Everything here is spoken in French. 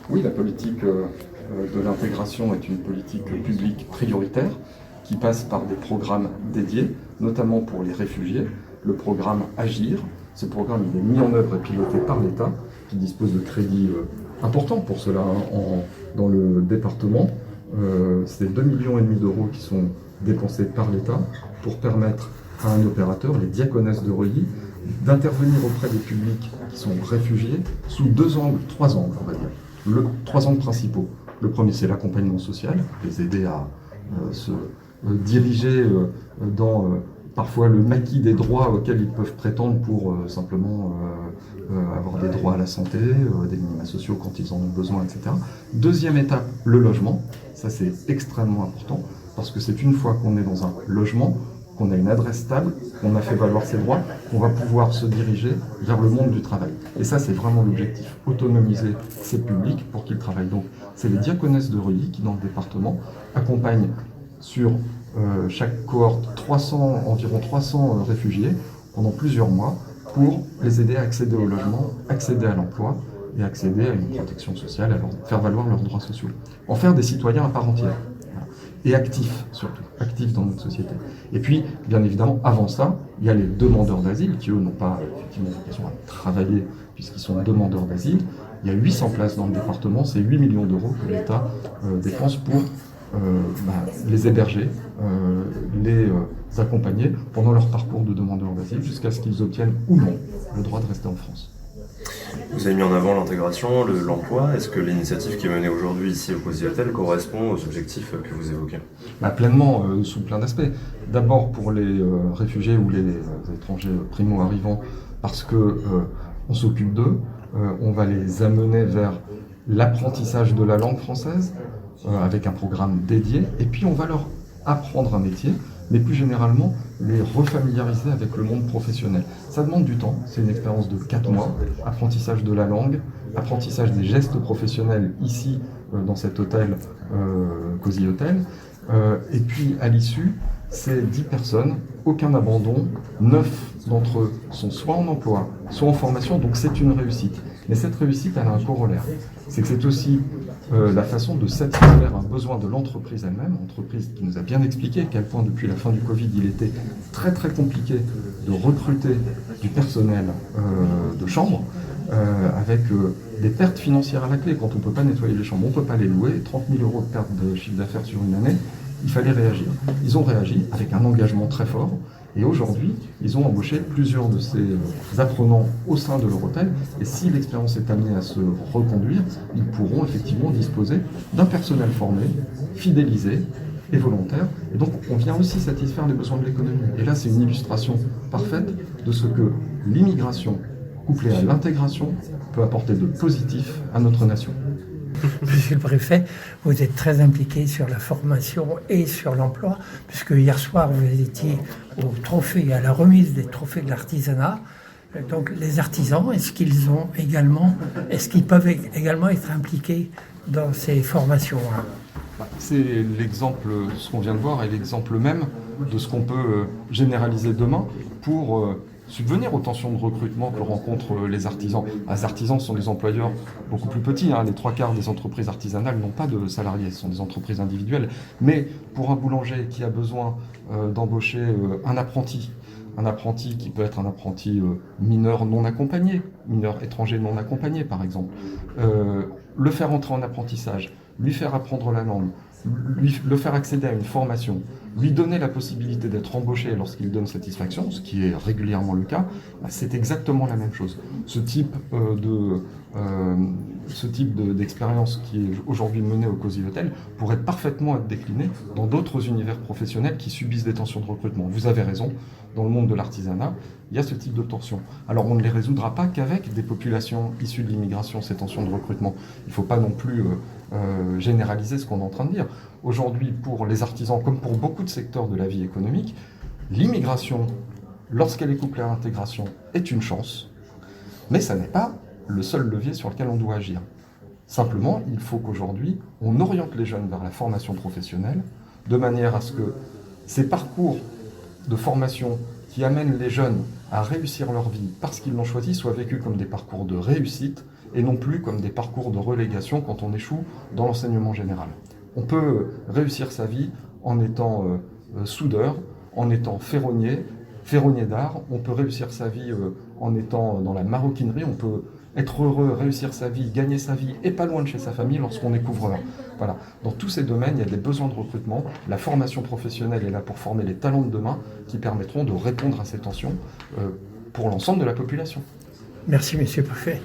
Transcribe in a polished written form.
Oui, la politique de l'intégration est une politique publique prioritaire qui passe par des programmes dédiés, notamment pour les réfugiés. Le programme Agir, ce programme il est mis en œuvre et piloté par l'État, qui dispose de crédits importants pour cela dans le département. C'est 2,5 millions d'euros qui sont dépensés par l'État pour permettre à un opérateur, les diaconesses de Reuilly, d'intervenir auprès des publics qui sont réfugiés sous trois angles, on va dire. Trois angles principaux. Le premier, c'est l'accompagnement social, les aider à se diriger dans parfois le maquis des droits auxquels ils peuvent prétendre pour simplement avoir des droits à la santé, des minima sociaux quand ils en ont besoin, etc. Deuxième étape, le logement. Ça, c'est extrêmement important parce que c'est une fois qu'on est dans un logement, qu'on a une adresse stable, qu'on a fait valoir ses droits, qu'on va pouvoir se diriger vers le monde du travail. Et ça, c'est vraiment l'objectif, autonomiser ces publics pour qu'ils travaillent. Donc, c'est les diaconesses de Reuilly qui, dans le département, accompagnent sur chaque cohorte environ 300 réfugiés pendant plusieurs mois pour les aider à accéder au logement, accéder à l'emploi et accéder à une protection sociale, à faire valoir leurs droits sociaux. En faire des citoyens à part entière. Et actifs, surtout, actifs dans notre société. Et puis, bien évidemment, avant ça, il y a les demandeurs d'asile, qui eux n'ont pas effectivement vocation à travailler, puisqu'ils sont demandeurs d'asile. Il y a 800 places dans le département, c'est 8 millions d'euros que l'État dépense pour les héberger, les accompagner pendant leur parcours de demandeurs d'asile, jusqu'à ce qu'ils obtiennent ou non le droit de rester en France. Vous avez mis en avant l'intégration, l'emploi. Est-ce que l'initiative qui est menée aujourd'hui ici au COSI Hôtel correspond aux objectifs que vous évoquez ? Pleinement, sous plein d'aspects. D'abord pour les réfugiés ou les étrangers primo-arrivants, parce que on s'occupe d'eux, on va les amener vers l'apprentissage de la langue française, avec un programme dédié, et puis on va leur apprendre un métier, mais plus généralement les refamiliariser avec le monde professionnel. Ça demande du temps, c'est une expérience de 4 mois, apprentissage de la langue, apprentissage des gestes professionnels ici dans cet hôtel, COSI Hôtel, et puis à l'issue, c'est 10 personnes, aucun abandon, 9 d'entre eux sont soit en emploi, soit en formation, donc c'est une réussite. Mais cette réussite, elle a un corollaire. C'est que c'est aussi la façon de satisfaire un besoin de l'entreprise elle-même, entreprise qui nous a bien expliqué à quel point depuis la fin du Covid, il était très très compliqué de recruter du personnel de chambre, avec des pertes financières à la clé. Quand on ne peut pas nettoyer les chambres, on ne peut pas les louer, 30 000 euros de perte de chiffre d'affaires sur une année, il fallait réagir. Ils ont réagi avec un engagement très fort. Et aujourd'hui, ils ont embauché plusieurs de ces apprenants au sein de leur hôtel. Et si l'expérience est amenée à se reconduire, ils pourront effectivement disposer d'un personnel formé, fidélisé et volontaire. Et donc, on vient aussi satisfaire les besoins de l'économie. Et là, c'est une illustration parfaite de ce que l'immigration, couplée à l'intégration, peut apporter de positif à notre nation. Monsieur le préfet, vous êtes très impliqué sur la formation et sur l'emploi, puisque hier soir, vous étiez au trophée, à la remise des trophées de l'artisanat. Donc, les artisans, est-ce qu'ils peuvent également être impliqués dans ces formations-là ? C'est l'exemple, ce qu'on vient de voir, est l'exemple même de ce qu'on peut généraliser demain pour subvenir aux tensions de recrutement que rencontrent les artisans. Les artisans sont des employeurs beaucoup plus petits. Les 3/4 des entreprises artisanales n'ont pas de salariés, ce sont des entreprises individuelles. Mais pour un boulanger qui a besoin d'embaucher un apprenti qui peut être un apprenti mineur non accompagné, mineur étranger non accompagné par exemple, le faire entrer en apprentissage, lui faire apprendre la langue, le faire accéder à une formation, lui donner la possibilité d'être embauché lorsqu'il donne satisfaction, ce qui est régulièrement le cas, c'est exactement la même chose. Ce type d'expérience qui est aujourd'hui menée au COSI Hôtel pourrait parfaitement être décliné dans d'autres univers professionnels qui subissent des tensions de recrutement. Vous avez raison, dans le monde de l'artisanat, il y a ce type de tensions. Alors on ne les résoudra pas qu'avec des populations issues de l'immigration, ces tensions de recrutement. Il ne faut pas non plus généraliser ce qu'on est en train de dire. Aujourd'hui, pour les artisans, comme pour beaucoup de secteurs de la vie économique, l'immigration, lorsqu'elle est couplée à l'intégration, est une chance, mais ça n'est pas le seul levier sur lequel on doit agir. Simplement, il faut qu'aujourd'hui, on oriente les jeunes vers la formation professionnelle, de manière à ce que ces parcours de formation qui amènent les jeunes à réussir leur vie parce qu'ils l'ont choisi soient vécus comme des parcours de réussite et non plus comme des parcours de relégation quand on échoue dans l'enseignement général. On peut réussir sa vie en étant soudeur, en étant ferronnier d'art, on peut réussir sa vie en étant dans la maroquinerie, on peut être heureux, réussir sa vie, gagner sa vie et pas loin de chez sa famille lorsqu'on est couvreur. Voilà. Dans tous ces domaines, il y a des besoins de recrutement. La formation professionnelle est là pour former les talents de demain qui permettront de répondre à ces tensions pour l'ensemble de la population. Merci, monsieur le préfet.